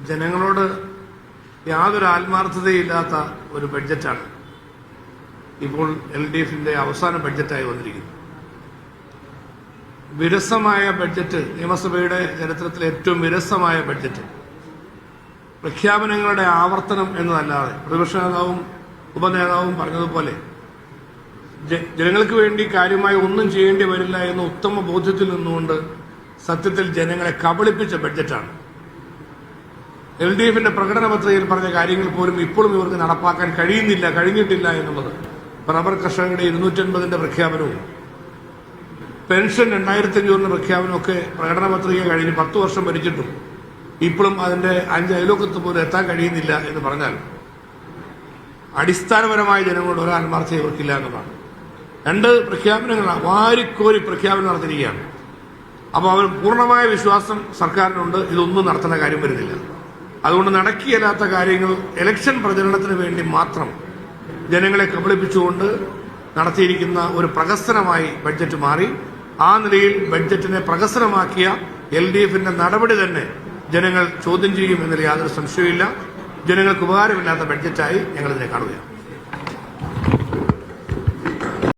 ജനങ്ങളോട് യാതൊരു ആത്മാർത്ഥതയില്ലാത്ത ഒരു ബഡ്ജറ്റാണ് ഇപ്പോൾ LDFന്റെ അവസാന ബഡ്ജറ്റായി വന്നിരിക്കുന്നത്. വിരസമായ ബഡ്ജറ്റ്, നിയമസഭയുടെ ചരിത്രത്തിലെ ഏറ്റവും വിരസമായ ബഡ്ജറ്റ്. പ്രഖ്യാപനങ്ങളുടെ ആവർത്തനം എന്നതല്ലാതെ പ്രതിപക്ഷ നേതാവും ഉപനേതാവും പറഞ്ഞതുപോലെ ജനങ്ങൾക്ക് വേണ്ടി കാര്യമായി ഒന്നും ചെയ്യേണ്ടി വരില്ല എന്ന ഉത്തമ ബോധ്യത്തിൽ നിന്നുകൊണ്ട് സത്യത്തിൽ ജനങ്ങളെ കബളിപ്പിച്ച ബഡ്ജറ്റാണ്. LDFന്റെ പ്രകടന പത്രികയിൽ പറഞ്ഞ കാര്യങ്ങൾ പോലും ഇപ്പോഴും ഇവർക്ക് നടപ്പാക്കാൻ കഴിഞ്ഞിട്ടില്ല എന്നുള്ളത്. റബ്ബർ കർഷകരുടെ 250ന്റെ പ്രഖ്യാപനവും പെൻഷൻ 2500 പ്രഖ്യാപനവും ഒക്കെ പ്രകടന പത്രിക കഴിഞ്ഞ് 10 വർഷം ഭരിച്ചിട്ടും ഇപ്പോഴും അതിന്റെ 5 അയലോക്കത്ത് പോലും എത്താൻ കഴിയുന്നില്ല എന്ന് പറഞ്ഞാൽ അടിസ്ഥാനപരമായ ജനങ്ങളോട് ഒരു ആത്മാർത്ഥത ഇവർക്കില്ല എന്നതാണ്. 2 പ്രഖ്യാപനങ്ങളാണ്, വാരിക്കോരി പ്രഖ്യാപനം നടത്തിയിരിക്കുകയാണ്. അപ്പോൾ അവർ പൂർണ്ണമായ വിശ്വാസം സർക്കാരിനുണ്ട്, ഇതൊന്നും നടത്തേണ്ട കാര്യം വരുന്നില്ല. അതുകൊണ്ട് നടക്കിയല്ലാത്ത കാര്യങ്ങൾ ഇലക്ഷൻ പ്രചരണത്തിന് വേണ്ടി മാത്രം ജനങ്ങളെ കബളിപ്പിച്ചുകൊണ്ട് നടത്തിയിരിക്കുന്ന ഒരു പ്രഹസനമായി ബഡ്ജറ്റ് മാറി. ആ നിലയിൽ ബഡ്ജറ്റിനെ പ്രഹസനമാക്കിയ LDFന്റെ നടപടി തന്നെ ജനങ്ങൾ ചോദ്യം ചെയ്യും എന്നതിൽ യാതൊരു സംശയവുമില്ല. ജനങ്ങൾക്ക് ഉപകാരമില്ലാത്ത ബഡ്ജറ്റായി ഞങ്ങളിതിനെ കാണുകയാണ്.